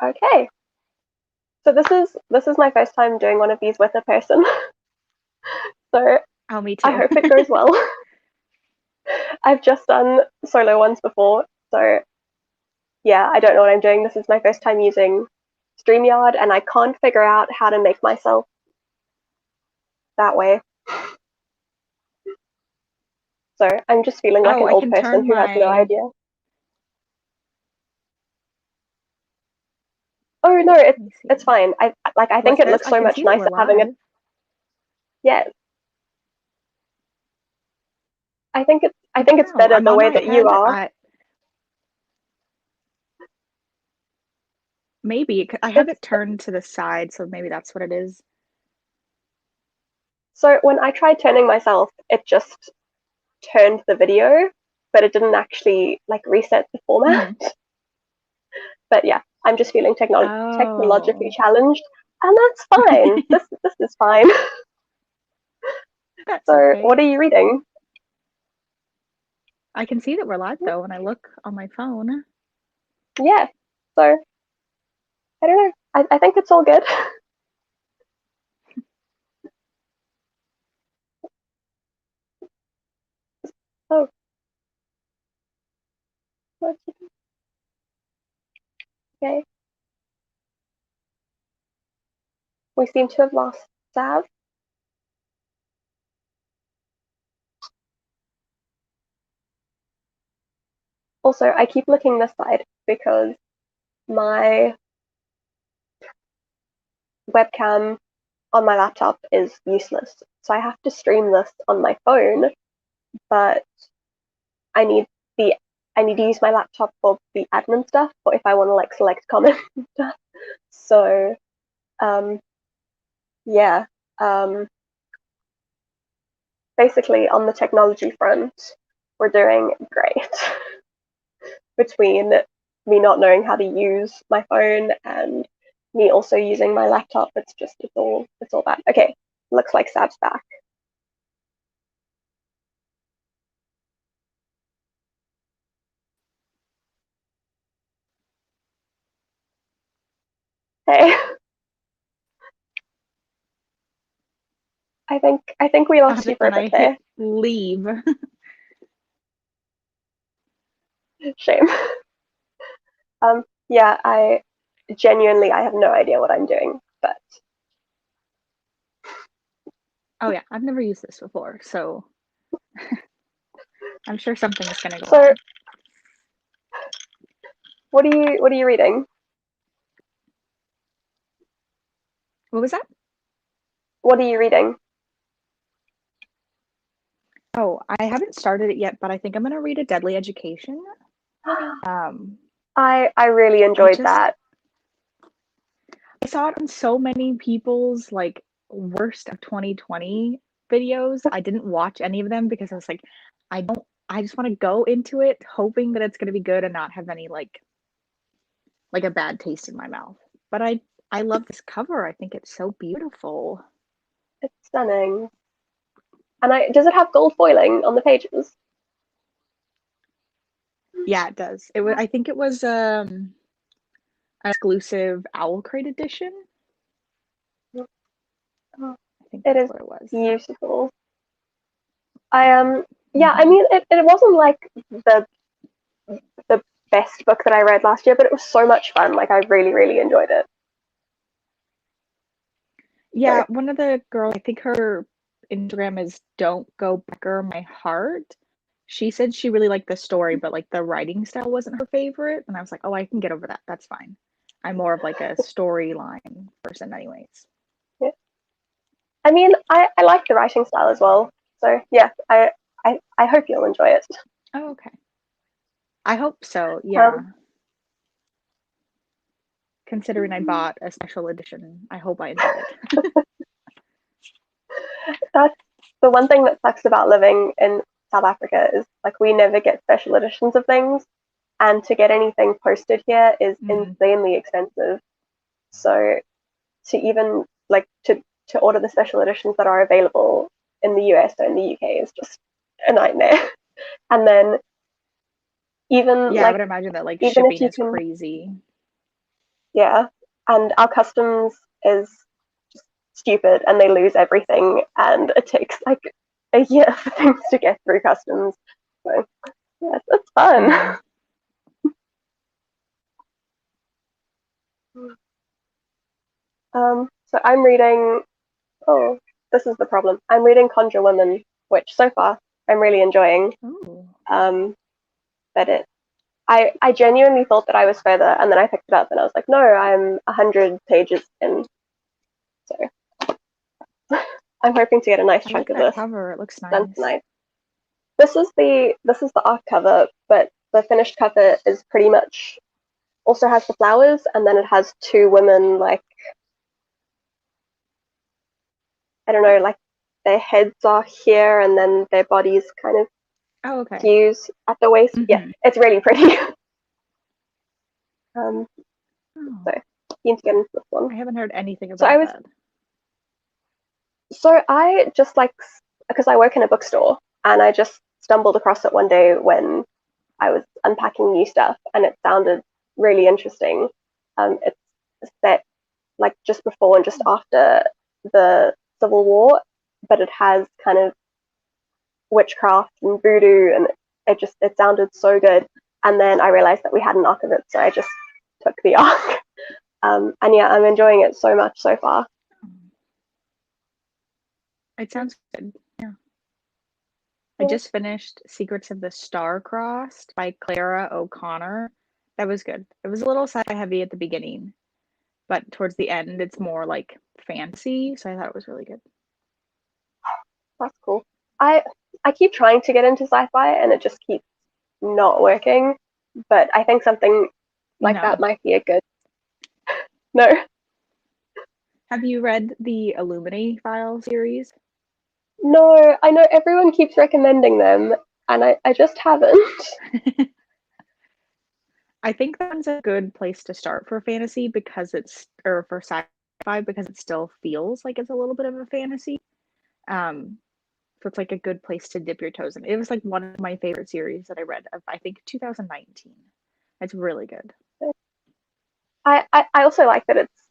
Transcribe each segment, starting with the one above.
Okay. So this is my first time doing one of these with a person. So Oh, me I too. hope it goes well. I've just done solo ones before, so yeah, I don't know what I'm doing. This is my first time using StreamYard, and I can't figure out how to make myself that way. So I'm just feeling like Oh, an I old can person turn who has no my. idea. Oh no, it's Let me see. it's fine. I Well, it think it says looks I so can much see that we're nicer having it. live. Yeah, I I think don't it's know. better I'm the on way my that you iPad. are. I maybe I have It's it turned to the side, so maybe that's what it is. so when I tried turning myself, it just turned the video, but it didn't actually like reset the format. Hmm. But yeah, I'm just feeling technologically Oh, challenged, and that's fine. This is fine. that's So, what okay. are you reading? I can see that we're live though when I look on my phone. Yeah. So I don't know. I think it's all good. Oh, okay. We seem to have lost Sav. Also, I keep looking this side because my webcam on my laptop is useless. So I have to stream this on my phone, but I need the I need to use my laptop for the admin stuff, or if I want to like select comments and stuff. So um, yeah, um, basically on the technology front, we're doing great. Between me not knowing how to use my phone and me also using my laptop, it's all bad. Okay, looks like Sab's back. Hey, I think we lost you for a And bit I hit there. leave. Shame. Yeah, I have no idea what I'm doing, but Oh yeah, I've never used this before, so I'm sure something is gonna go so wrong. what are you reading? What was that? What are you reading? Oh, I haven't started it yet, but I think I'm gonna read A Deadly Education. Um, I really I enjoyed just that. I saw it on so many people's like worst of 2020 videos. I didn't watch any of them because I was like, I just want to go into it hoping that it's gonna be good and not have any like a bad taste in my mouth. But I love this cover. I think it's so beautiful. It's stunning. And I does it have gold foiling on the pages? Yeah, it does. I think it was an exclusive Owl Crate edition. Oh, I think it that's is what it was. beautiful. I yeah, I Hmm. mean it wasn't like the the best book that I read last year, but it was so much fun. Like I really, really enjoyed it. So Yeah, one of the girls, I think her Instagram is Don't Go Becker My Heart. She said she really liked the story, but like the writing style wasn't her favorite. And I was like, oh, I can get over that. That's fine. I'm more of like a storyline person, anyways. yeah. I mean I like the writing style as well. So yeah, I hope you'll enjoy it. Oh, okay. I hope so. Um Yeah. Considering I bought a special edition, I hope I enjoy it. that's the one thing that sucks about living in South Africa is like we never get special editions of things, and to get anything posted here is Mm. insanely expensive. So to even like to order the special editions that are available in the US or in the UK is just a nightmare. And then even Yeah, I like would imagine that like even if shipping you is can crazy. Yeah, and our customs is just stupid, and they lose everything, and it takes like a year for things to get through customs. So yeah, it's fun. So I'm reading. Oh, this is the problem. I'm reading Conjure Women, which so far I'm really enjoying. Oh. But I genuinely thought that I was further, and then I picked it up, and I was like, no, I'm 100 pages in. So I'm hoping to get a nice I chunk like of that this cover. It looks done nice. tonight. This is the art cover, but the finished cover is pretty much also has the flowers, and then it has two women, like, I don't know, like their heads are here, and then their bodies kind of Oh, okay. fuse at the waist. Yeah, Mm-hmm. it's really pretty. um, Oh, so keen to get into this one. I haven't heard anything So I about was that. So I just like, because I work in a bookstore, and I just stumbled across it one day when I was unpacking new stuff, and it sounded really interesting. It's set like just before and just after the Civil War, but it has kind of witchcraft and voodoo, and it sounded so good. And then I realized that we had an arc of it, so I just took the arc. And yeah, I'm enjoying it so much so far. It sounds good. Yeah. I Yeah. just finished Secrets of the Star-Crossed by Clara O'Connor. That was good. It was a little sci-fi heavy at the beginning, but towards the end, it's more like fantasy. So I thought it was really good. That's cool. I I keep trying to get into sci-fi, and it just keeps not working. But I think something like that No. might be a good. No, Have you read the Illuminati File series? no. I know everyone keeps recommending them, and I just haven't. I think that one's a good place to start for fantasy because or for sci-fi because it still feels like it's a little bit of a fantasy. Um, so it's like a good place to dip your toes in. It was like one of my favorite series that I read of I think 2019. It's really good. I also like that it's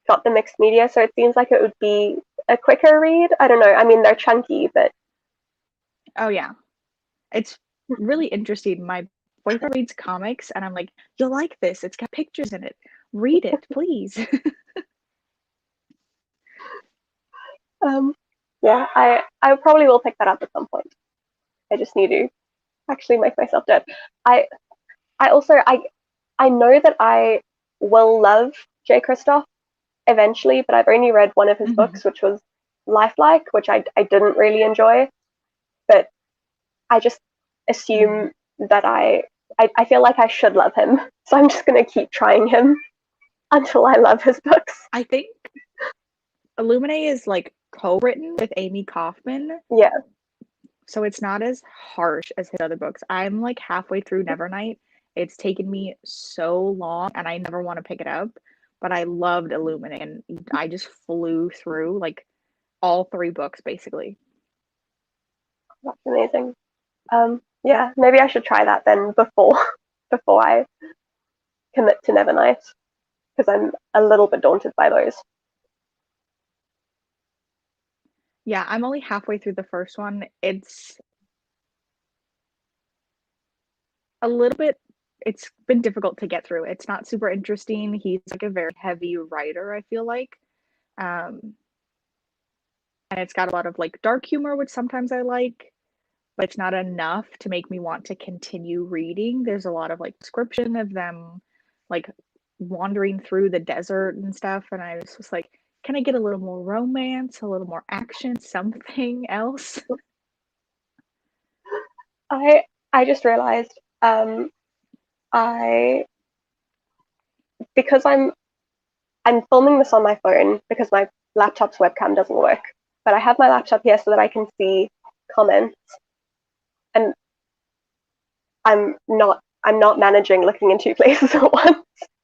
got the mixed media, so it seems like it would be a quicker read. I don't know. I mean, they're chunky, but Oh yeah. It's really interesting. My boyfriend reads comics and I'm like, "You'll like this. It's got pictures in it. Read it, please." um, yeah, I probably will pick that up at some point. I just need to actually make myself do it. I I also I know that I will love Jay Kristoff eventually, but I've only read one of his hmm books, which was Lifelike, which I didn't really enjoy. But I just hmm assume that I feel like I should love him, so I'm just gonna keep trying him until I love his books. I think Illuminae is like co-written with Amy Kaufman, Yeah, so it's not as harsh as his other books. I'm like halfway through Nevernight. It's taken me so long and I never want to pick it up, but I loved Illuminae and I just flew through like all three books basically. that's amazing. Yeah, maybe I should try that then before before I commit to Nevernight, because I'm a little bit daunted by those. Yeah, I'm only halfway through the first one. It's a little bit it's been difficult to get through. It's not super interesting. He's like a very heavy writer, I feel like. Um, and it's got a lot of like dark humor, which sometimes I like, but it's not enough to make me want to continue reading. There's a lot of like description of them like wandering through the desert and stuff, and I was just like, can I get a little more romance, a little more action, something else? I I just realized I because I'm filming this on my phone because my laptop's webcam doesn't work. But I have my laptop here so that I can see comments, and I'm not managing looking in two places at once,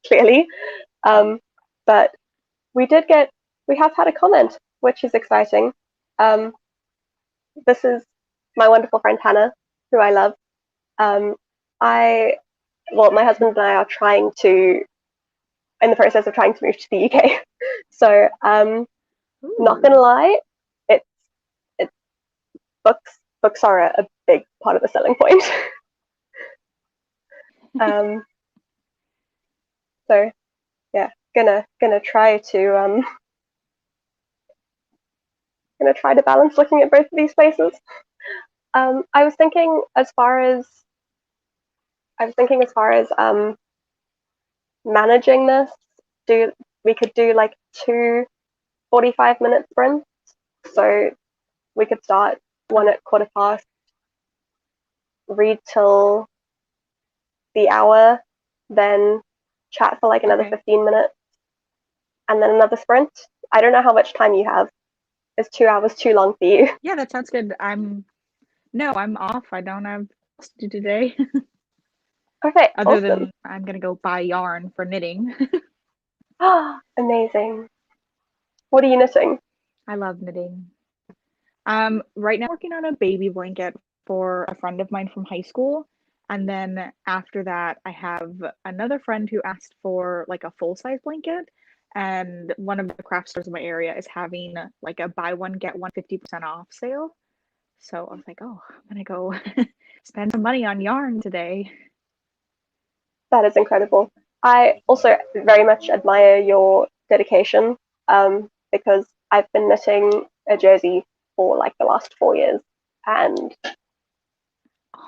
clearly. Um, but we have had a comment, which is exciting. Um, this is my wonderful friend Hannah, who I love. Um, I my husband and I are trying to in the process of trying to move to the UK. So not gonna Ooh. lie, it's it's books are a big part of the selling point. um, so yeah, gonna try to gonna try to balance looking at both of these places. I was thinking as far as managing this, do we could do like two 45-minute sprints. So we could start one at 1:15, read till the hour, then chat for like another Okay. 15 minutes, and then another sprint. I don't know how much time you have. Is 2 hours too long for you? Yeah, that sounds good. I'm off. I don't have else to do today. Okay, Other awesome. than I'm gonna go buy yarn for knitting. Ah, amazing. What are you knitting? I love knitting. Right now I'm working on a baby blanket for a friend of mine from high school. And then after that, I have another friend who asked for like a full-size blanket. And one of the craft stores in my area is having like a buy one, get one 50% off sale. So I was like, oh, I'm gonna go spend some money on yarn today. That is incredible. I also very much admire your dedication because I've been knitting a jersey for like the last 4 years and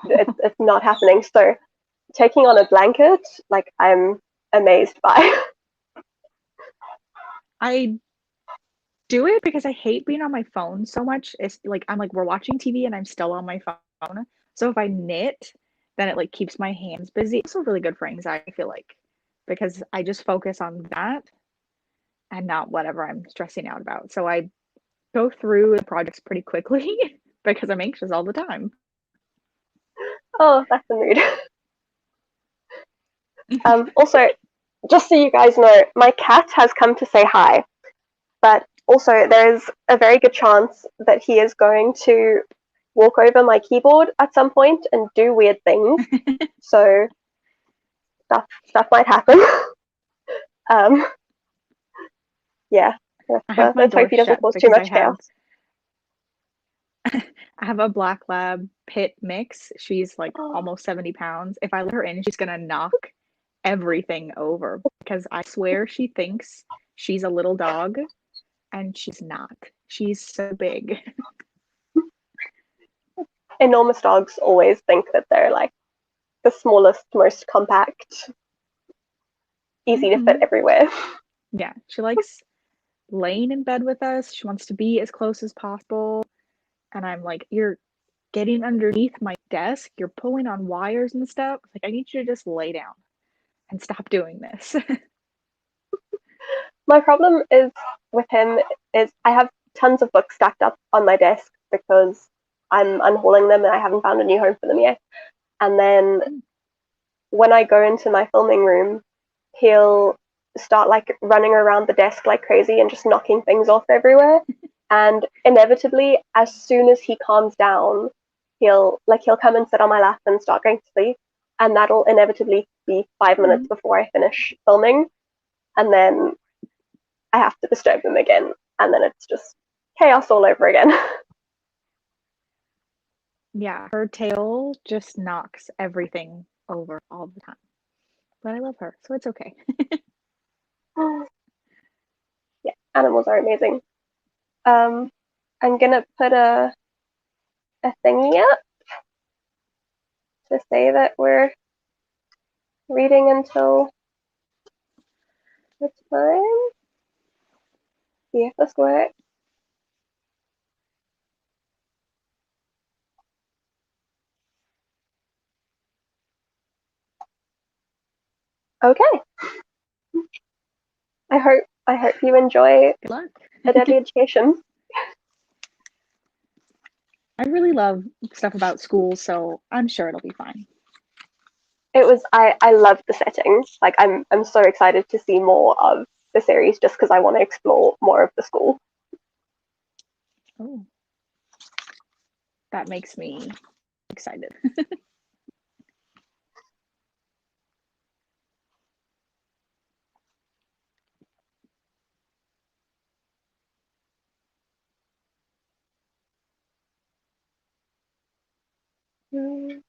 it's not happening. So taking on a blanket, like I'm amazed by. I do it because I hate being on my phone so much. It's like I'm like we're watching TV and I'm still on my phone. So if I knit, then it like keeps my hands busy. It's also really good for anxiety, I feel like, because I just focus on that and not whatever I'm stressing out about. So I go through the projects pretty quickly because I'm anxious all the time. Oh, that's a mood. Also, just so you guys know, my cat has come to say hi, but also there's a very good chance that he is going to walk over my keyboard at some point and do weird things. So stuff might happen. um, yeah, I have my let's hope door he doesn't shut cause too because much chaos. I have a black lab pit mix. She's like Oh, almost 70 pounds. If I let her in, she's gonna knock everything over because I swear she thinks she's a little dog and she's not. She's so big. enormous dogs always think that they're like the smallest, most compact, easy to fit Hmm. everywhere. Yeah, she likes laying in bed with us. She wants to be as close as possible. And I'm like, you're getting underneath my desk. You're pulling on wires and stuff. Like, I need you to just lay down and stop doing this. My problem is with him is I have tons of books stacked up on my desk because I'm unhauling them and I haven't found a new home for them yet. And then when I go into my filming room, he'll start like running around the desk like crazy and just knocking things off everywhere. And inevitably, as soon as he calms down, he'll come and sit on my lap and start going to sleep. And that'll inevitably be 5 minutes Mhm. before I finish filming. And then I have to disturb them again. And then it's just chaos all over again. Yeah, her tail just knocks everything over all the time. But I love her, so it's okay. Yeah, animals are amazing. Um, I'm gonna put a thingy up to say that we're reading until the time. See if this works. Okay. I hope you enjoy Good luck. a deadly education. I really love stuff about school, so I'm sure it'll be fine. It was I love the setting. Like I'm so excited to see more of the series just because I want to explore more of the school. Oh, that makes me excited. Mm.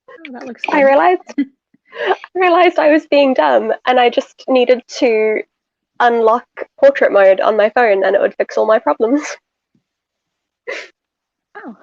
Oh, that looks I good. realized I was being dumb, and I just needed to unlock portrait mode on my phone, and it would fix all my problems. Oh.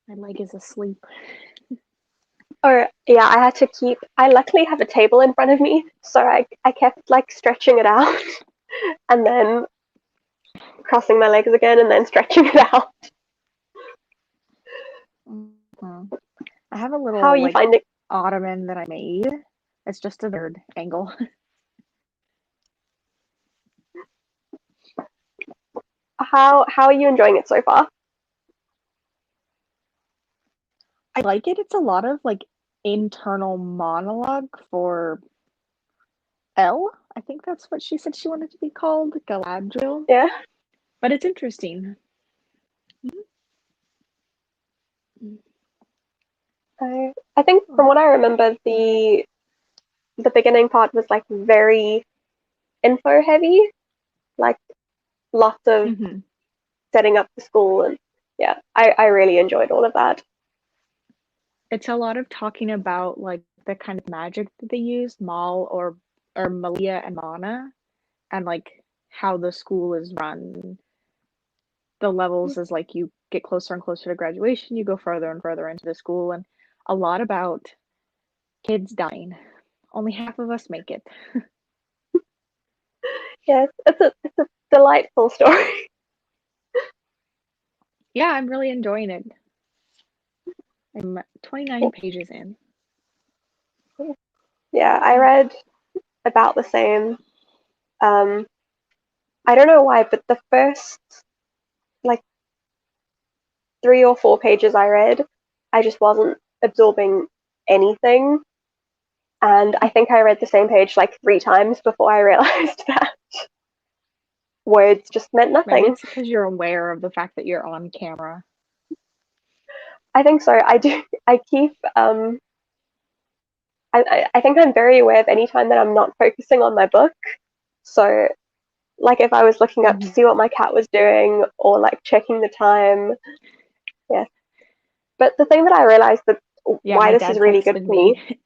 My leg is asleep. Or yeah, I luckily have a table in front of me, so I kept like stretching it out and then crossing my legs again and then stretching it out. Mhm. I have a How are little you like finding ottoman that I made. It's just a third angle. how are you enjoying it so far? I like it. It's a lot of like internal monologue for Elle. I think that's what she said she wanted to be called, Galadriel. Yeah. But it's interesting. I think from what I remember, the beginning part was like very info heavy, like lots of Mm-hmm. setting up the school, and yeah, I really enjoyed all of that. It's a lot of talking about like the kind of magic that they use, Mal or Malia and Mana, and like how the school is run. The levels is like you get closer and closer to graduation, you go further and further into the school, and a lot about kids dying. Only half of us make it. Yes, it's a delightful story. Yeah, I'm really enjoying it. I'm 29 pages in. Yeah, I read about the same. Um, I don't know why, but the first like 3 or 4 pages I read, I just wasn't absorbing anything. And I think I read the same page like 3 times before I realized that words just meant Maybe nothing. it's because you're aware of the fact that you're on camera. I think so. I do. I keep. I think I'm very aware of any time that I'm not focusing on my book. So, like, if I was looking up to Mm-hmm. see what my cat was doing or like checking the time, yes. But the thing that I realized that Yeah, why my this is dad really good texted for me, me.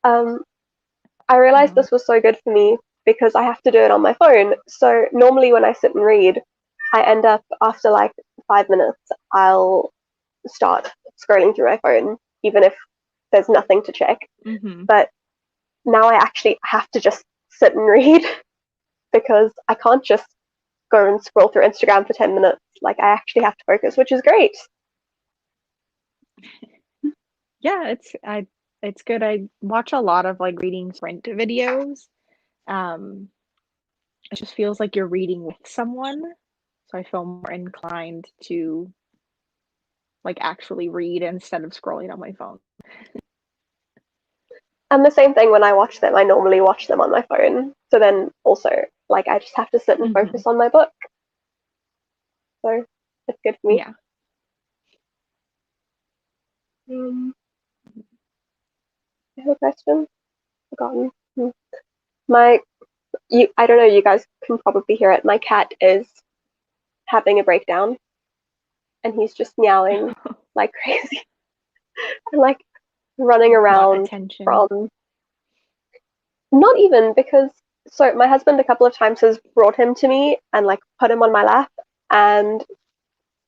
um, I realized Uh-huh. this was so good for me because I have to do it on my phone. So normally when I sit and read, I end up after like 5 minutes, I'll start scrolling through my phone, even if there's nothing to check. Mm-hmm. But now I actually have to just sit and read because I can't just go and scroll through Instagram for 10 minutes. Like I actually have to focus, which is great. Yeah, it's good. I watch a lot of like reading sprint videos. Um, it just feels like you're reading with someone, so I feel more inclined to like actually read instead of scrolling on my phone. And the same thing when I watch them, I normally watch them on my phone. So then also, like, I just have to sit and Mm-hmm. focus on my book. So it's good for me. Yeah. Um, I have a question. Forgotten. My, I don't know. You guys can probably hear it. My cat is having a breakdown, and he's just meowing like crazy, and like running Want around attention. from. Not even because. So my husband a couple of times has brought him to me and like put him on my lap, and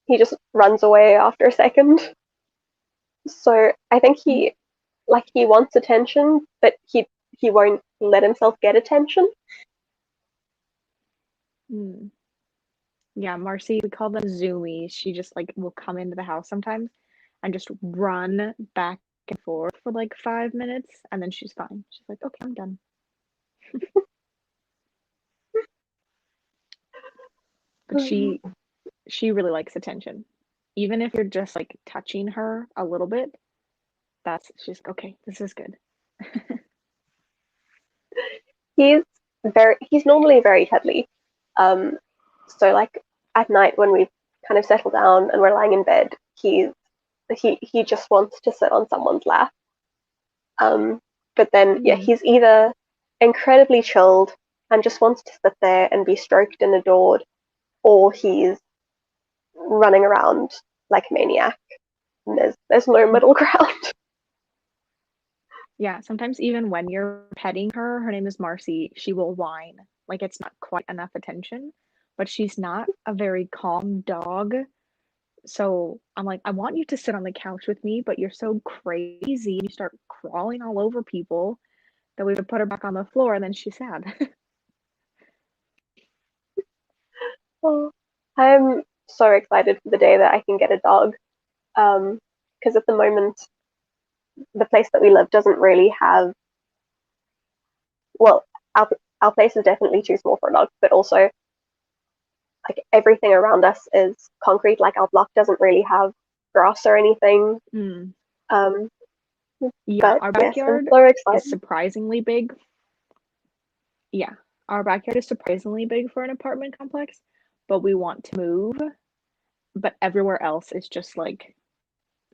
he just runs away after a second. So I think he wants attention, but he won't let himself get attention. Mm. Yeah, Marcy, we call them zoomies. She just like will come into the house sometimes and just run back and forth for like 5 minutes and then she's fine. She's like, okay, I'm done. But Um, she really likes attention. Even if you're just like touching her a little bit, she's like, okay, this is good. he's he's normally very cuddly. Um, so like at night when we've kind of settled down and we're lying in bed, he just wants to sit on someone's lap. But then yeah, Mm. he's either incredibly chilled and just wants to sit there and be stroked and adored, or he's running around like a maniac. And there's no middle ground. Yeah, sometimes even when you're petting her, her name is Marcy, she will whine. Like it's not quite enough attention, but she's not a very calm dog. So I'm like, I want you to sit on the couch with me, but you're so crazy and you start crawling all over people that we would put her back on the floor and then she's sad. Oh, I'm so excited for the day that I can get a dog. Because at the moment, the place that we live doesn't really have, well, our, our place is definitely too small for a dog, but also like everything around us is concrete. Like our block doesn't really have grass or anything. Mm. Um, Yeah, but our yes, I'm backyard so is excited. surprisingly big. Yeah, our backyard is surprisingly big for an apartment complex, but we want to move. But everywhere else is just like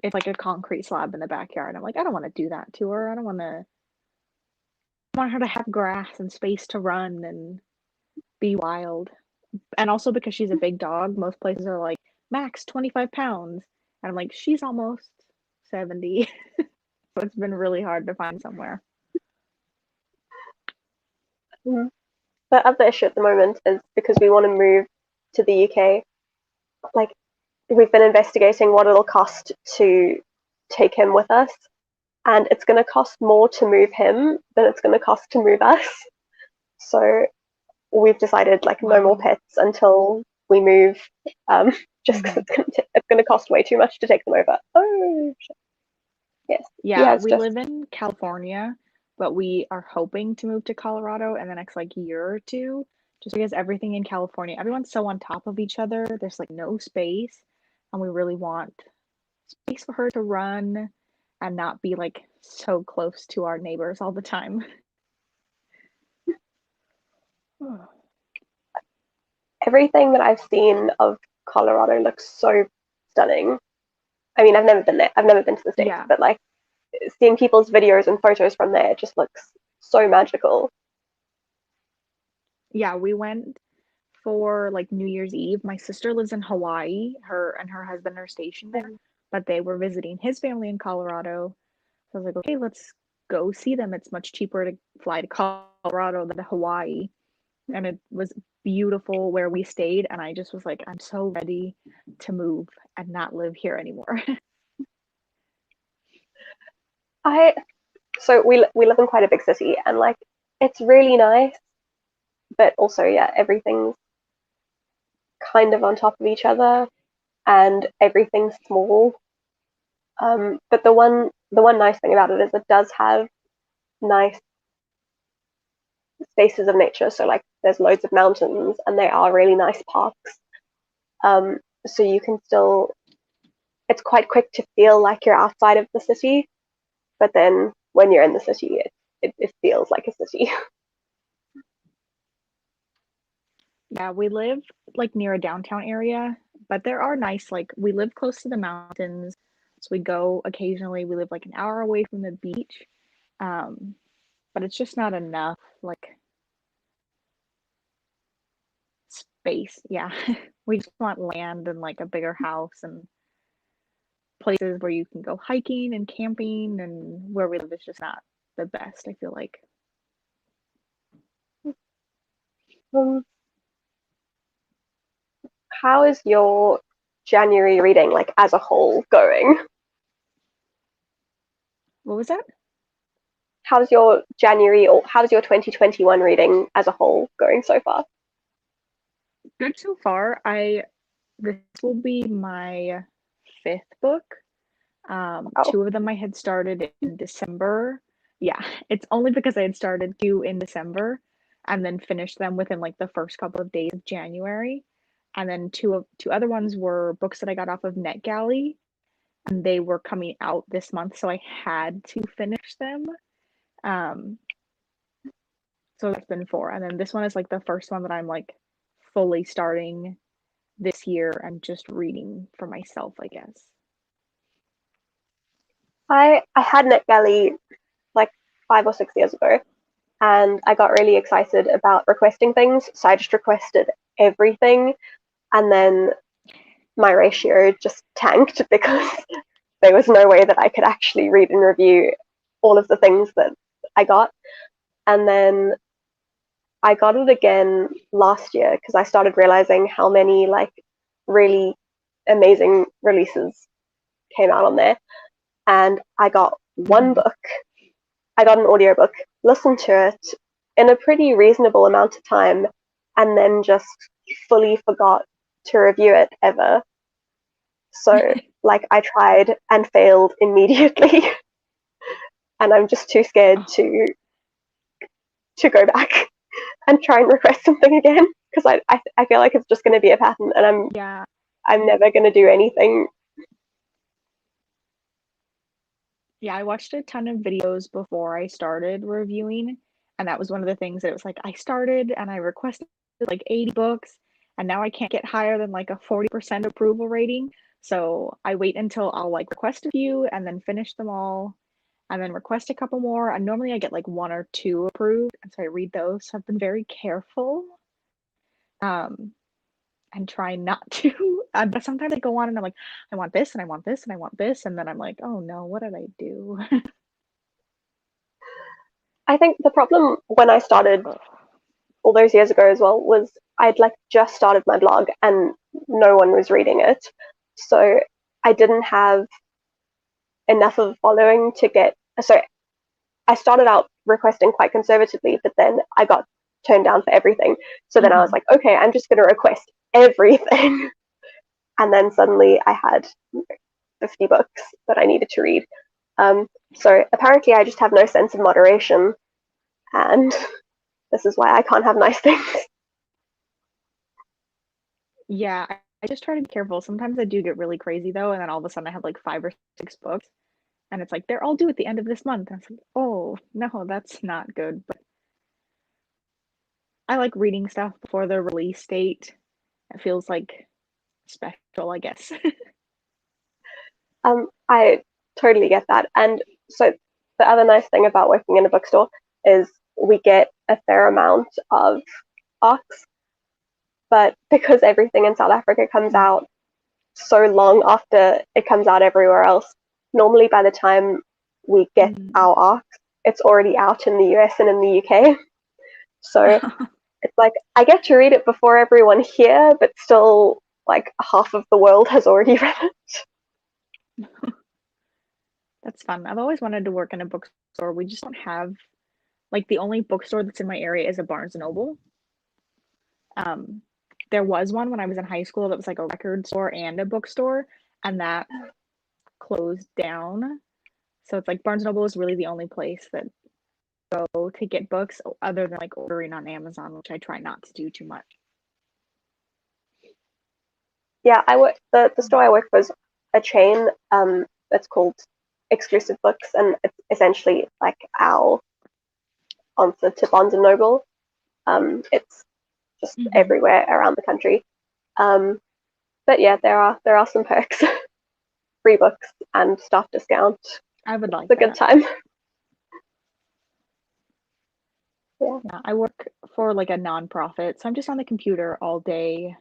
it's like a concrete slab in the backyard. I'm like, I don't want to do that to her. I want her to have grass and space to run and be wild. And also because she's a big dog, most places are like max 25 pounds. And I'm like, she's almost 70. So it's been really hard to find somewhere. Mhm. The other issue at the moment is because we want to move to the UK. Like we've been investigating what it'll cost to take him with us, and it's going to cost more to move him than it's going to cost to move us. So we've decided like no more Wow. pets until we move, um, just because Hmm. it's going to cost way too much to take them over. Oh, yes, he Yeah, has we just. live in California, but we are hoping to move to Colorado in the next like year or two, just because everything in California, everyone's so on top of each other. There's like no space, and we really want space for her to run and not be like so close to our neighbors all the time. Everything that I've seen of Colorado looks so stunning. I mean, I've never been there. I've never been to the States, Yeah. but like seeing people's videos and photos from there, it just looks so magical. Yeah, we went for like New Year's Eve. My sister lives in Hawaii. Her and her husband are stationed there, but they were visiting his family in Colorado. So I was like, okay, let's go see them. It's much cheaper to fly to Colorado than to Hawaii. And it was beautiful where we stayed. And I just was like, I'm so ready to move and not live here anymore. I so we live in quite a big city, and like it's really nice, but also yeah, everything's kind of on top of each other, and everything's small. But the one nice thing about it is it does have nice spaces of nature. So like there's loads of mountains, and they are really nice parks. Um, so you can still. It's quite quick to feel like you're outside of the city, but then when you're in the city, it feels like a city. Yeah, we live like near a downtown area, but there are nice, like, we live close to the mountains. So we go occasionally. We live like an hour away from the beach. Um, but it's just not enough like space. Yeah. We just want land and like a bigger house and places where you can go hiking and camping, and where we live is just not the best, I feel like. Um, how is your January reading like as a whole going? What was that? How's your January or how's your 2021 reading as a whole going so far? Good so far. I This will be my fifth book. Oh, Two of them I had started in December. Yeah, it's only because I had started two in December and then finished them within like the first couple of days of January. And then two other ones were books that I got off of NetGalley, and they were coming out this month, so I had to finish them. Um, so that's been four. And then this one is like the first one that I'm like fully starting this year and just reading for myself, I guess. I had NetGalley like 5 or 6 years ago, and I got really excited about requesting things, so I just requested everything, and then my ratio just tanked because there was no way that I could actually read and review all of the things that I got. And then I got it again last year because I started realizing how many like really amazing releases came out on there, and I got one Mhm. book. I got an audiobook, listened to it in a pretty reasonable amount of time, and then just fully forgot to review it ever. So, like, I tried and failed immediately, and I'm just too scared Oh, to go back and try and request something again because I feel like it's just going to be a pattern, and yeah. I'm never going to do anything. Yeah, I watched a ton of videos before I started reviewing, and that was one of the things that it was like I started and I requested like 80 books, and now I can't get higher than like a 40% approval rating. So I wait until I'll like request a few and then finish them all, and then request a couple more. And normally I get like one or two approved, and so I read those. So I've been very careful. Um, and try not to. But sometimes I go on and I'm like, I want this and I want this and I want this, and then I'm like, oh no, what did I do? I think the problem when I started all those years ago as well was I'd like just started my blog and no one was reading it. So I didn't have enough of a following to get. So I started out requesting quite conservatively, but then I got turned down for everything. So then I was Mhm. like, okay, I'm just going to request everything. And then suddenly I had 50 books that I needed to read. So apparently I just have no sense of moderation, and this is why I can't have nice things. Yeah, I just try to be careful. Sometimes I do get really crazy though, and then all of a sudden I have like 5 or 6 books, and it's like they're all due at the end of this month. And it's like, oh no, that's not good. But I like reading stuff before the release date. It feels like special, I guess. I totally get that. And so the other nice thing about working in a bookstore is we get a fair amount of ARCs, but because everything in South Africa comes out so long after it comes out everywhere else, normally by the time we get Mm. our ARCs, it's already out in the US and in the UK. So it's like I get to read it before everyone here, but still, like, half of the world has already read it. That's fun. I've always wanted to work in a bookstore. We just don't have like the only bookstore that's in my area is a Barnes and Noble. Um, there was one when I was in high school that was like a record store and a bookstore, and that closed down. So it's like Barnes and Noble is really the only place that I go to get books other than like ordering on Amazon, which I try not to do too much. Yeah, I work the store I work for is a chain that's called Exclusive Books, and it's essentially like our answer to Barnes and Noble. It's just Hmm. everywhere around the country. Um, but yeah, there are some perks, free books and staff discount. I would It's like a good that. time. Yeah. Yeah, I work for like a nonprofit, so I'm just on the computer all day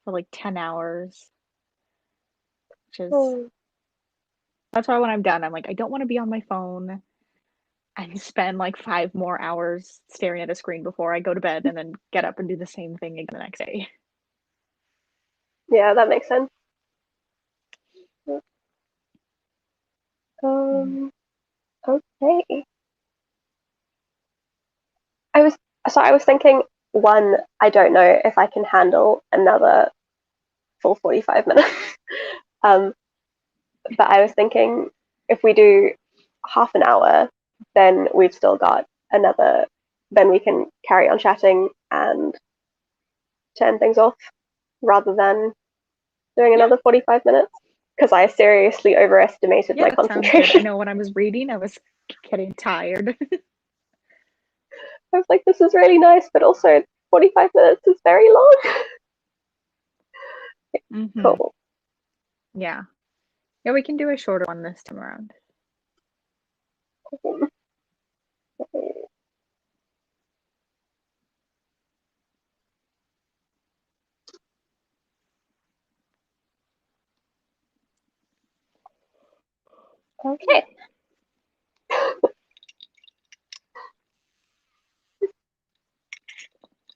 for like 10 hours, which is Oh, that's why when I'm done, I'm like, I don't want to be on my phone and spend like 5 more hours staring at a screen before I go to bed and then get up and do the same thing again the next day. yeah, that makes sense. Mhm. Um, okay. I was I was thinking, one, I don't know if I can handle another full 45 minutes. Um, but I was thinking if we do half an hour, then we've still got another, then we can carry on chatting and turn things off rather than doing Yeah, another 45 minutes because I seriously overestimated yeah, my that sounds good. I concentration. know when I was reading, I was getting tired. I was like, this is really nice, but also 45 minutes is very long. Hmm. Cool. Yeah. Yeah, we can do a shorter one this time around. Okay.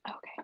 Okay.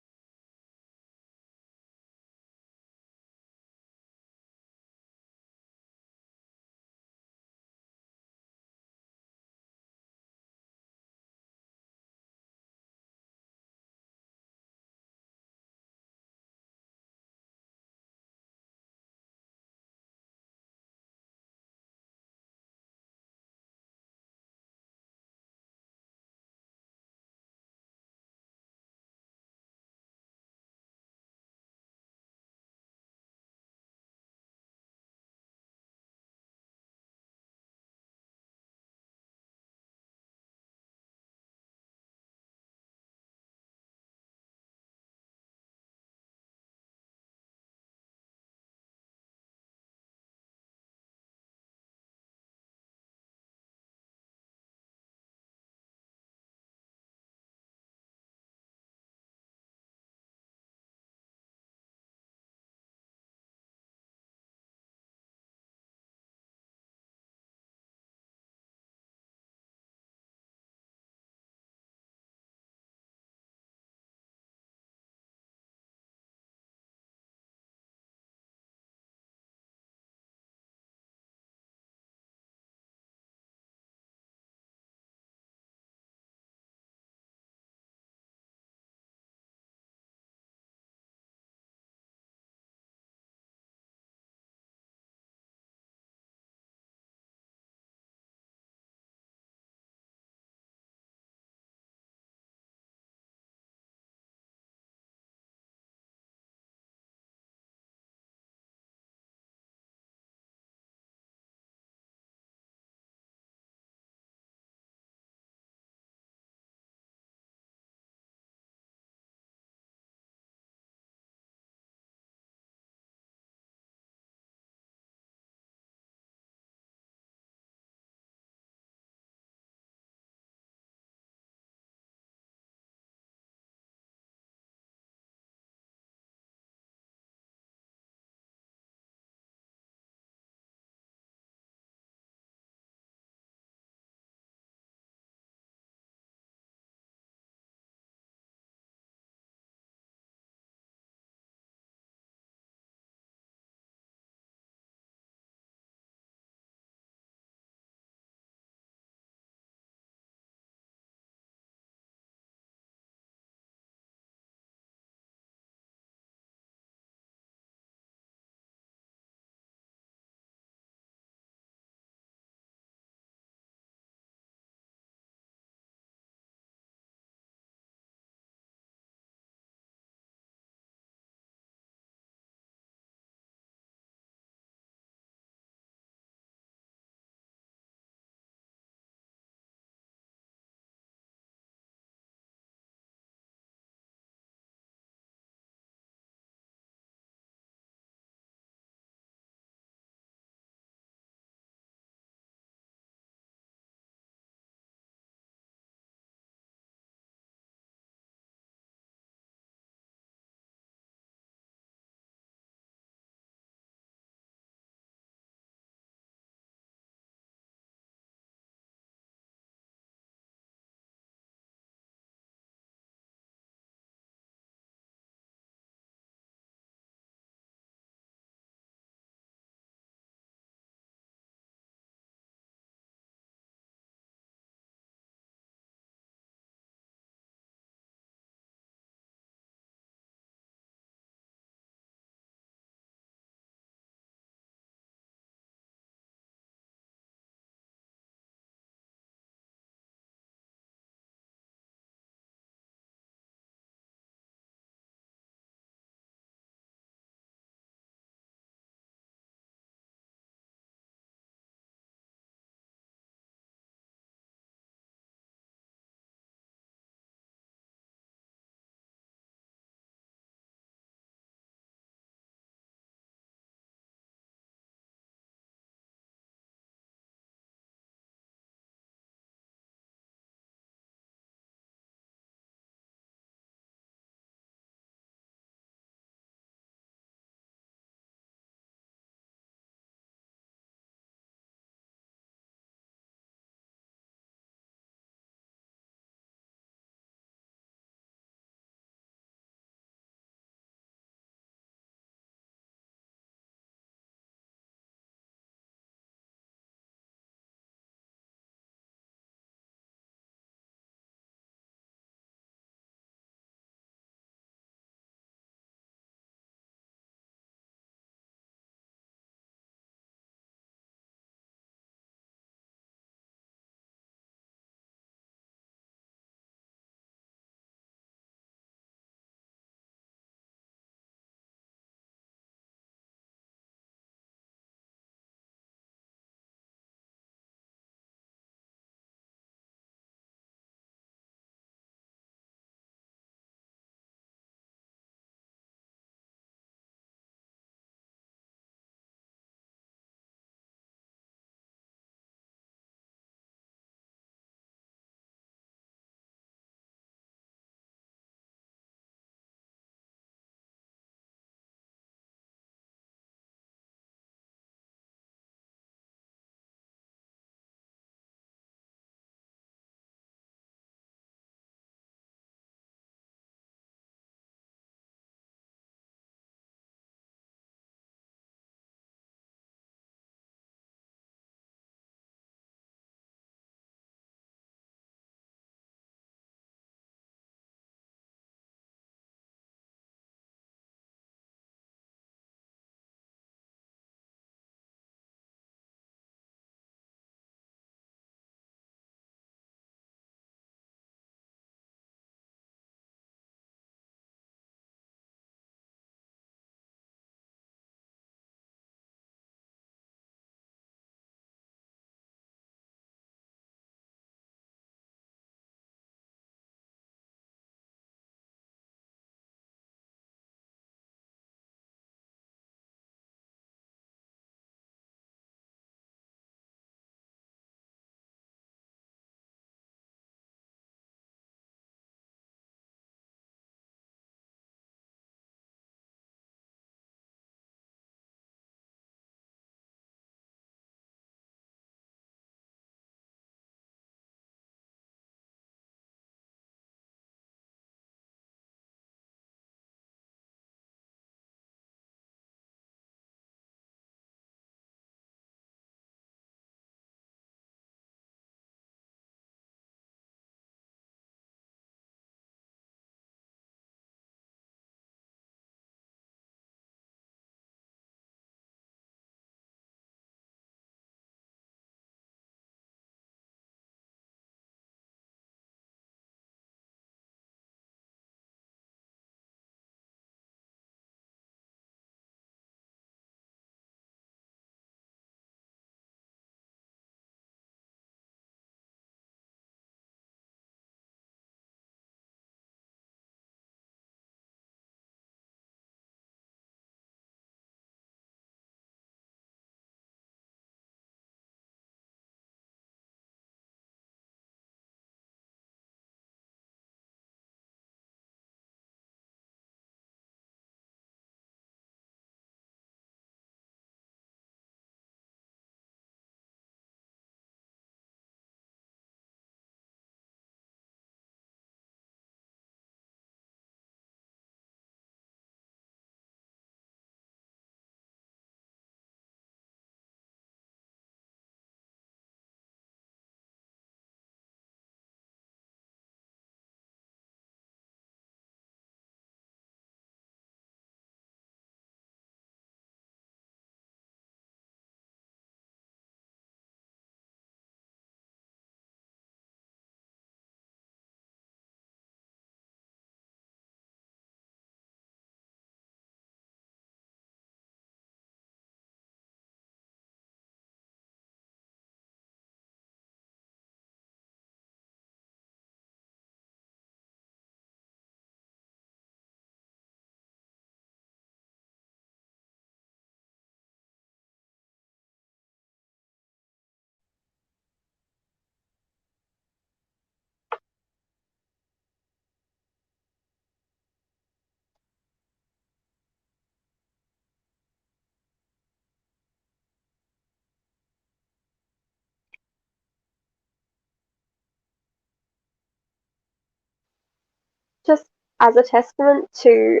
as a testament to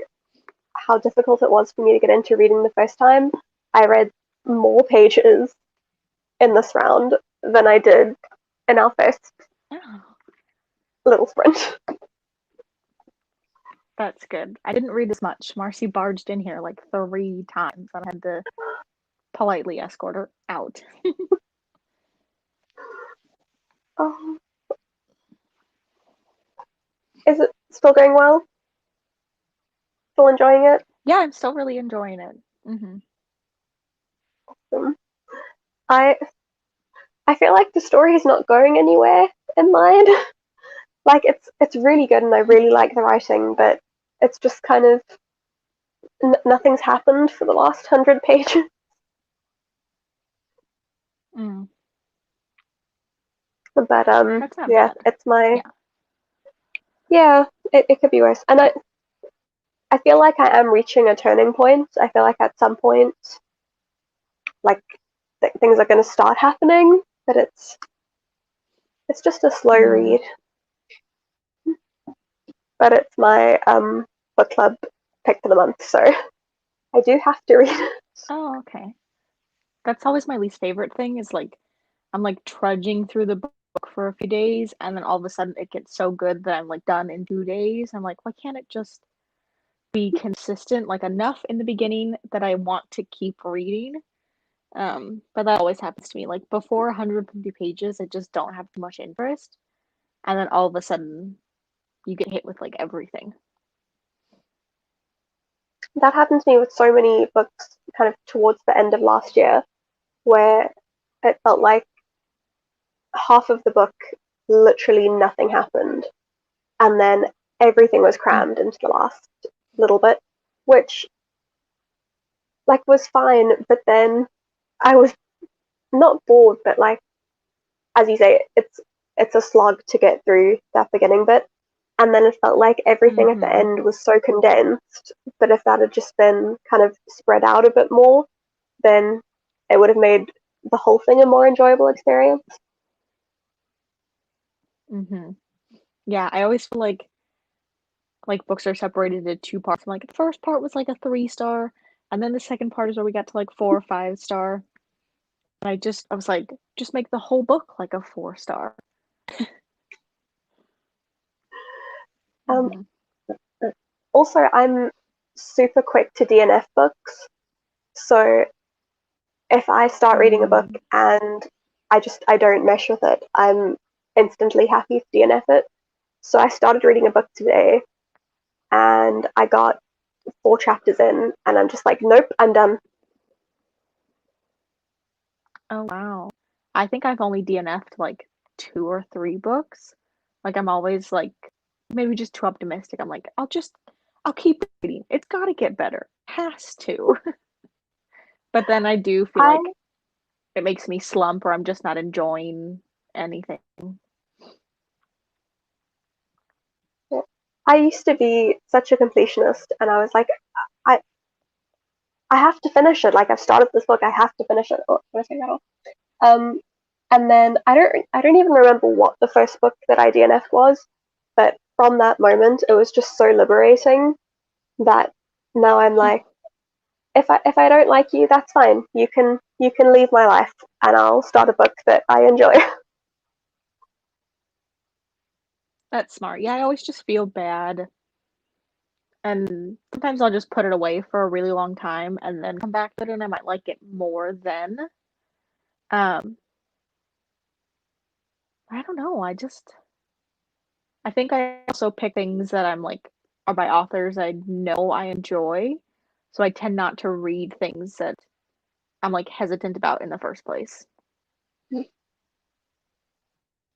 how difficult it was for me to get into reading the first time, I read more pages in this round than I did in our first Oh, little sprint. that's good. I didn't read as much. Marcy barged in here like 3 times, and I had to politely escort her out. Oh, is it still going well? Still enjoying it? Yeah, I'm still really enjoying it. Hmm. I I feel like the story is not going anywhere in mine. Like it's really good and I really like the writing, but it's just kind of nothing's happened for the last 100 pages. Mm, But that's not yeah, bad. it's my Yeah. yeah. It could be worse, and I feel like I am reaching a turning point. I feel like at some point, like things are going to start happening, but it's just a slow Mm. read. But it's my book club pick for the month, so I do have to read it. Oh, okay. That's always my least favorite thing is like I'm like trudging through the book for a few days and then all of a sudden it gets so good that I'm like done in 2 days. I'm like, why can't it just be consistent, like enough in the beginning that I want to keep reading? But that always happens to me. Like before 150 pages, I just don't have too much interest. And then all of a sudden you get hit with like everything. That happened to me with so many books, kind of towards the end of last year, where it felt like half of the book literally nothing happened, and then everything was Mm. crammed into the last little bit, which like was fine, but then I was not bored, but like as you say, it's a slog to get through that beginning bit. And then it felt like everything at the Mm-hmm. end was so condensed. But if that had just been kind of spread out a bit more, then it would have made the whole thing a more enjoyable experience. Mm-hmm. Yeah, I always feel like books are separated into 2 parts. And like the first part was like a 3 star, and then the second part is where we got to like 4 or 5 star. And I was like, just make the whole book like a 4 star. Um, Hmm. Also, I'm super quick to DNF books. So if I start reading a book Mm. and I don't mesh with it, I'm instantly happy to DNF it. So I started reading a book today and I got 4 chapters in and I'm just like, nope, I'm done. Oh wow. I think I've only DNF'd like 2 or 3 books. Like I'm always like maybe just too optimistic. I'm like, I'll keep reading. It's gotta get better. Has to. But then I do feel I like it makes me slump or I'm just not enjoying anything. I used to be such a completionist and I was like, I I have to finish it. Like I've started this book, I have to finish it. Oh, did I say that off? Um and then I don't even remember what the first book that I DNF'd was, but from that moment it was just so liberating that now I'm like, if I don't like you, that's fine. You can leave my life and I'll start a book that I enjoy. That's smart. Yeah, I always just feel bad. And sometimes I'll just put it away for a really long time and then come back to it and I might like it more then. Um, I don't know. I think I also pick things that I'm like are by authors I know I enjoy. So I tend not to read things that I'm like hesitant about in the first place.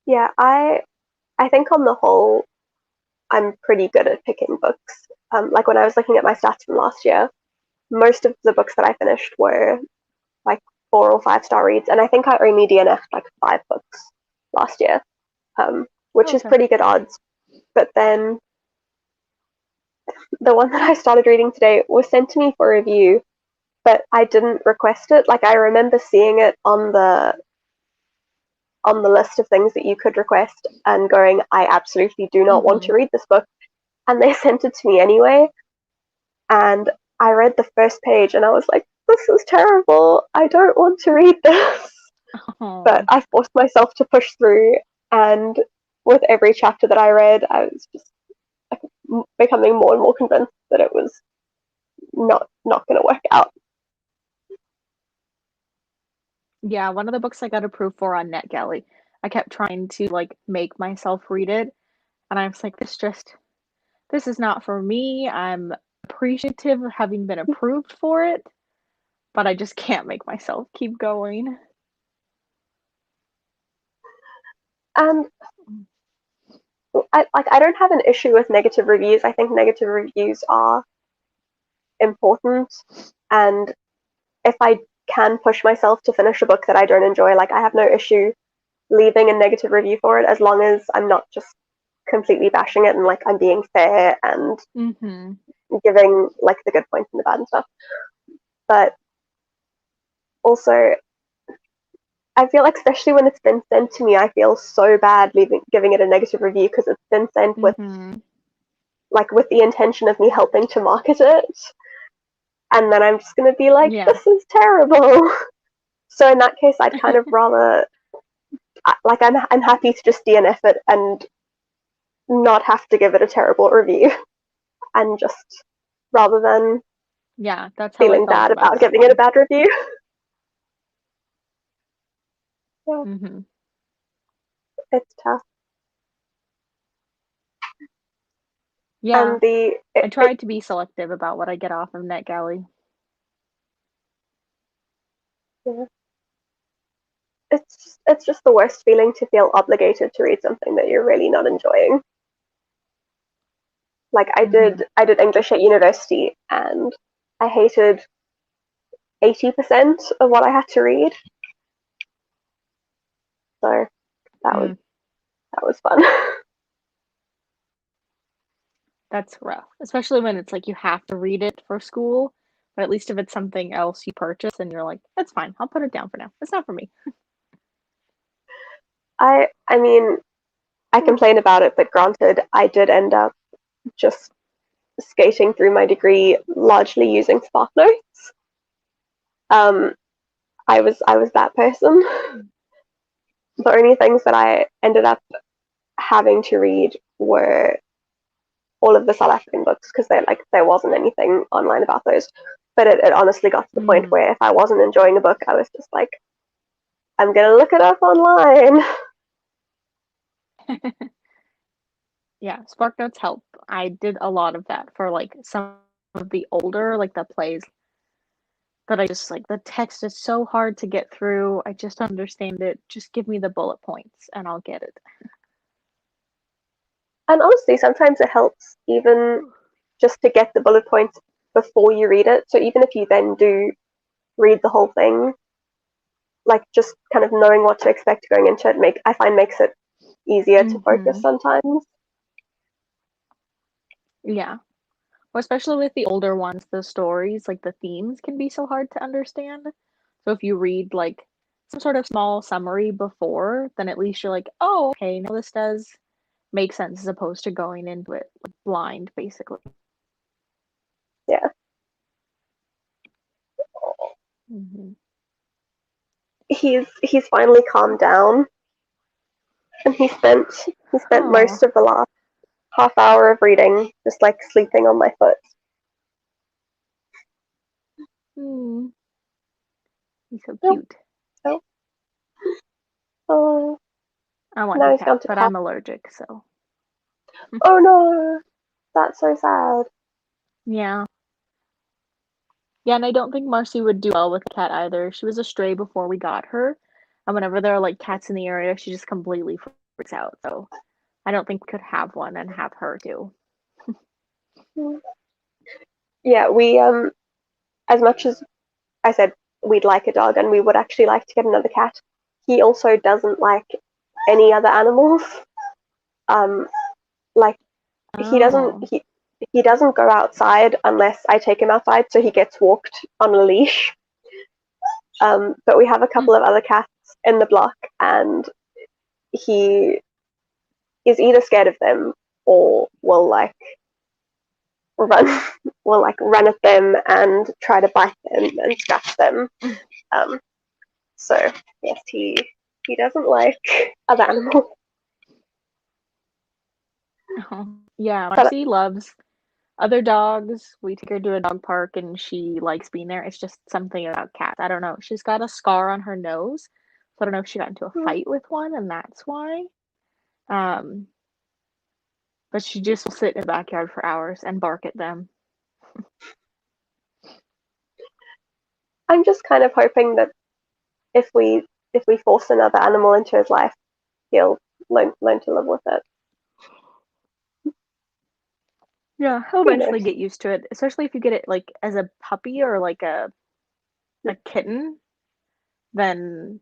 Yeah, I think on the whole I'm pretty good at picking books. Like when I was looking at my stats from last year, most of the books that I finished were like 4 or 5 star reads, and I think I only DNF'd like 5 books last year, which Oh, is okay. pretty good odds. But then the one that I started reading today was sent to me for review, but I didn't request it. Like I remember seeing it on the list of things that you could request and going, I absolutely do not want Mm-hmm. to read this book. and they sent it to me anyway. And I read the first page and I was like, this is terrible. I don't want to read this. But Oh. I forced myself to push through, and with every chapter that I read, I was just becoming more and more convinced that it was not going to work out. Yeah, one of the books I got approved for on NetGalley, I kept trying to like make myself read it, and I was like, this is not for me. I'm appreciative of having been approved for it, but I just can't make myself keep going. And I don't have an issue with negative reviews. I think negative reviews are important, and if I can push myself to finish a book that I don't enjoy, like I have no issue leaving a negative review for it, as long as I'm not just completely bashing it and like I'm being fair and Mm-hmm. giving like the good points and the bad and stuff. But also, I feel like especially when it's been sent to me, I feel so bad giving it a negative review because it's been sent with Mm-hmm. like with the intention of me helping to market it, and then I'm just gonna be like, Yeah. this is terrible. So in that case, I'd kind of rather like I'm happy to just DNF it and not have to give it a terrible review, and just rather than Yeah, that's how I feeling felt bad about about that giving it a one. bad review. Yeah, Mm-hmm. it's tough. Yeah, And the I tried to be selective about what I get off of NetGalley. yeah, it's just the worst feeling to feel obligated to read something that you're really not enjoying. Like Mm-hmm. I did English at university, and I hated 80% of what I had to read. So that was Mm, that was fun. that's rough, especially when it's like you have to read it for school. But at least if it's something else you purchase and you're like, that's fine, I'll put it down for now. It's not for me. I mean, I complain about it, but granted, I did end up just skating through my degree largely using SparkNotes. Um, I was that person. The only things that I ended up having to read were all of the South African books because there wasn't anything online about those. But it honestly got to the point Mm. where if I wasn't enjoying a book, I was just like, I'm gonna look it up online. Yeah, Spark Notes help. I did a lot of that for like some of the older, like the plays that I just like the text is so hard to get through. I just don't understand it. Just give me the bullet points and I'll get it. And honestly, sometimes it helps even just to get the bullet points before you read it. So even if you then do read the whole thing, like just kind of knowing what to expect going into it, I find makes it easier to focus Mm-hmm. sometimes. Yeah. Well, especially with the older ones, the stories, like the themes can be so hard to understand. So if you read like some sort of small summary before, then at least you're like, oh, okay, now this does make sense as opposed to going into it like, blind, basically. Yeah, Hmm. he's finally calmed down, and he spent Oh, most of the last half hour of reading just like sleeping on my foot. hmm, he's so Oh, cute. oh, oh, I want now a he's cat, gone to but cry. I'm allergic, so Oh no, that's so sad. yeah. Yeah, and I don't think Marcy would do well with a cat either. She was a stray before we got her, and whenever there are like cats in the area, she just completely freaks out. So I don't think we could have one and have her too. Yeah, we as much as I said we'd like a dog and we would actually like to get another cat, he also doesn't like any other animals. Um, like he doesn't Oh. he he doesn't go outside unless I take him outside, so he gets walked on a leash. But we have a Mm. couple of other cats in the block, and he is either scared of them or will like run will like run at them and try to bite them and scratch them. Um, so yes, he doesn't like other animals. Yeah, But Marcy loves other dogs. We take her to a dog park and she likes being there. It's just something about cats. I don't know. She's got a scar on her nose. So I don't know if she got into a fight with one and that's why. Um, but she just will sit in the backyard for hours and bark at them. I'm just kind of hoping that if we force another animal into his life, he'll learn to live with it. Yeah, he'll Who eventually knows? get used to it, especially if you get it like as a puppy or like a kitten, then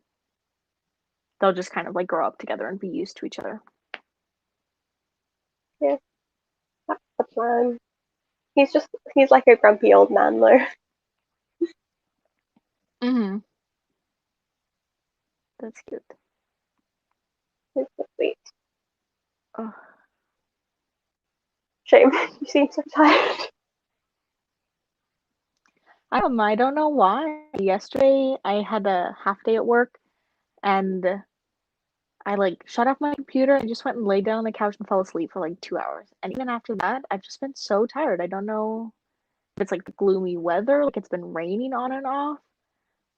they'll just kind of like grow up together and be used to each other. Yeah, that's the plan. He's like a grumpy old man though. Mm-hmm. That's cute. He's so sweet. Oh. Shame. You seem so tired. I don't know why. Yesterday I had a half day at work and I like shut off my computer and just went and laid down on the couch and fell asleep for like 2 hours. And even after that, I've just been so tired. I don't know if it's like the gloomy weather, like it's been raining on and off,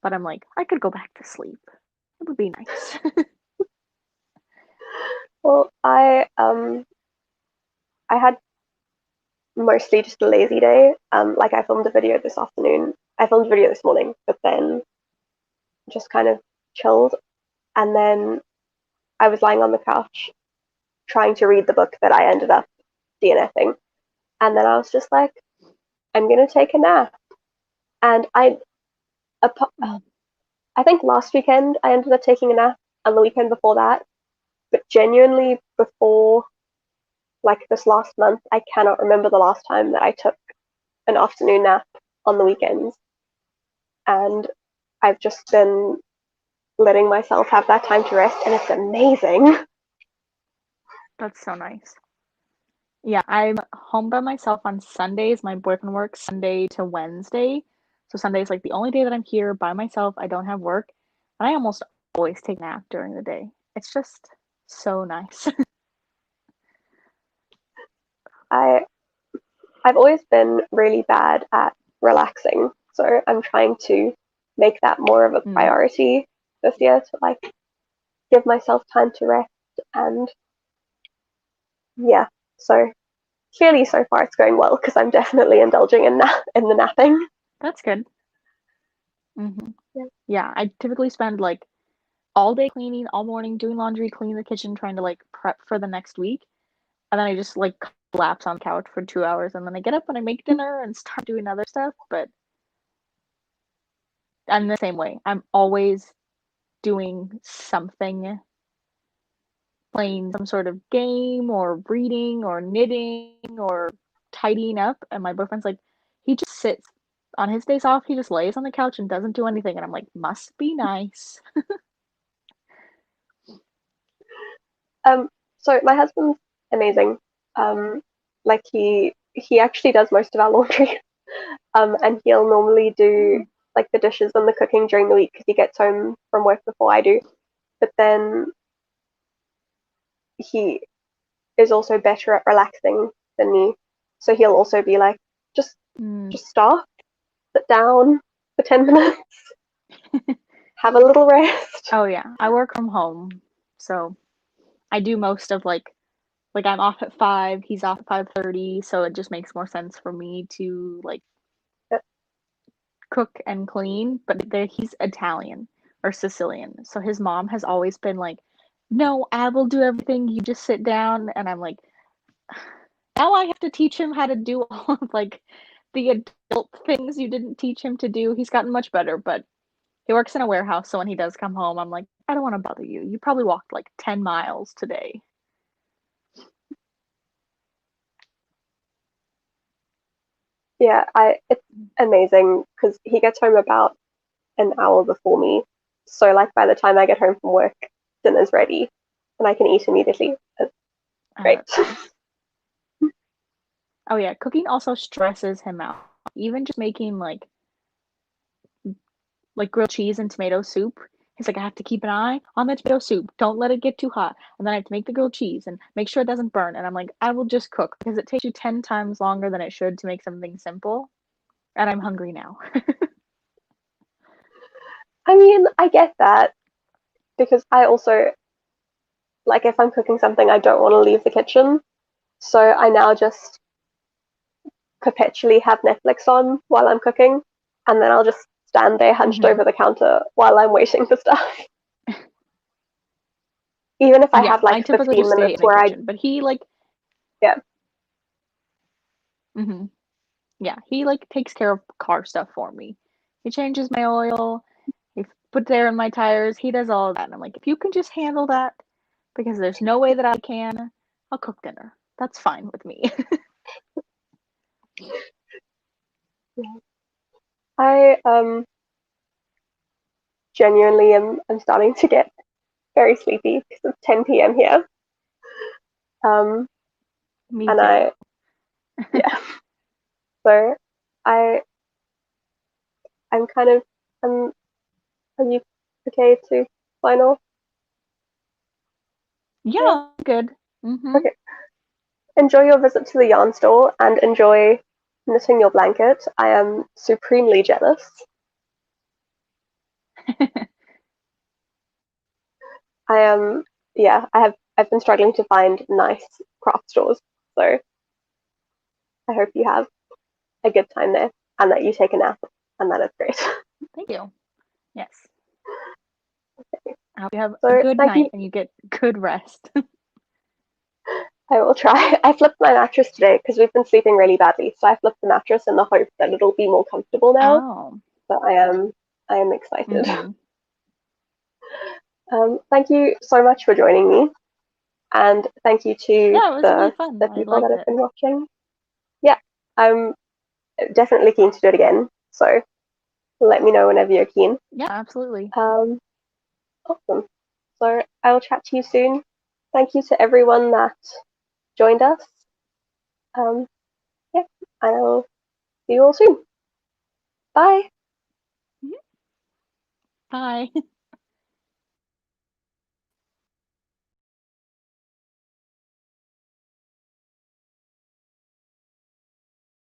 but I'm like, I could go back to sleep. It would be nice. Well, I had mostly just a lazy day. Like I filmed a video this afternoon. I filmed a video this morning, but then just kind of chilled. And then I was lying on the couch trying to read the book that I ended up DNFing. And then I was just like, I'm gonna take a nap. And I think last weekend I ended up taking a nap, and the weekend before that. But genuinely, before like this last month, I cannot remember the last time that I took an afternoon nap on the weekends. And I've just been letting myself have that time to rest, and it's amazing. That's so nice. Yeah, I'm home by myself on Sundays. My boyfriend works Sunday to Wednesday. So Sunday is like the only day that I'm here by myself. I don't have work. And I almost always take a nap during the day. It's just so nice. I I've always been really bad at relaxing, so I'm trying to make that more of a Mm. priority this year to like give myself time to rest. And yeah, so clearly so far it's going well because I'm definitely indulging in the napping. That's good. Hmm. Yeah. Yeah, I typically spend like all day cleaning, all morning doing laundry, cleaning the kitchen, trying to like prep for the next week. And then I just like collapse on the couch for 2 hours and then I get up and I make dinner and start doing other stuff. But I'm the same way. I'm always doing something, playing some sort of game or reading or knitting or tidying up. And my boyfriend's like, he just sits on his days off, he just lays on the couch and doesn't do anything. And I'm like, must be nice. So my husband's amazing. Like he actually does most of our laundry. And he'll normally do Mm. like the dishes and the cooking during the week because he gets home from work before I do. But then he is also better at relaxing than me. So he'll also be like, just Mm. just stop, sit down for 10 minutes, have a little rest. Oh yeah, I work from home, so I do most of like I'm off at 5, he's off at 5:30, so it just makes more sense for me to like cook and clean. But he's Italian or Sicilian, so his mom has always been like, "No, I will do everything. You just sit down." And I'm like, now I have to teach him how to do all of like the adult things you didn't teach him to do. He's gotten much better, but he works in a warehouse, so when he does come home, I'm like, I don't want to bother you. You probably walked like 10 miles today. Yeah, I it's amazing because he gets home about an hour before me. So like by the time I get home from work, dinner's ready and I can eat immediately. It's Oh, great. that's nice. Oh yeah, cooking also stresses him out. Even just making like grilled cheese and tomato soup. He's like, I have to keep an eye on the tomato soup. Don't let it get too hot. And then I have to make the grilled cheese and make sure it doesn't burn. And I'm like, I will just cook because it takes you 10 times longer than it should to make something simple. And I'm hungry now. I mean, I get that because I also, like, if I'm cooking something, I don't want to leave the kitchen. So I now just perpetually have Netflix on while I'm cooking, and then I'll just stand there hunched Hmm. over the counter while I'm waiting for stuff. Even if I Yeah, have I like typically 15 just stay in minutes the where kitchen, but he like, yeah, hmm yeah, he like takes care of car stuff for me. He changes my oil, he puts air in my tires, he does all that. And I'm like, if you can just handle that, because there's no way that I can, I'll cook dinner. That's fine with me. I genuinely am starting to get very sleepy because it's 10 p.m. here. Um, Me and too. yeah, so I I'm kind of are you okay to sign off? Yeah. Yeah, good. Hmm. Okay. Enjoy your visit to the yarn store and enjoy knitting your blanket. I am supremely jealous. I am, yeah, I've been struggling to find nice craft stores. So I hope you have a good time there and that you take a nap and that is great. Thank you. Yes. I hope you have a So good thank you. night and you get good rest. I will try. I flipped my mattress today because we've been sleeping really badly. So I flipped the mattress in the hope that it'll be more comfortable now. Oh. But I am excited. Hmm. Thank you so much for joining me, and thank you to Yeah, it was really fun. the I people that liked have it. been watching. Yeah, I'm definitely keen to do it again. So let me know whenever you're keen. Yeah, absolutely. Um, awesome. So I will chat to you soon. Thank you to everyone that joined us. Um, yeah, I'll see you all soon. Bye. Mhm. Bye.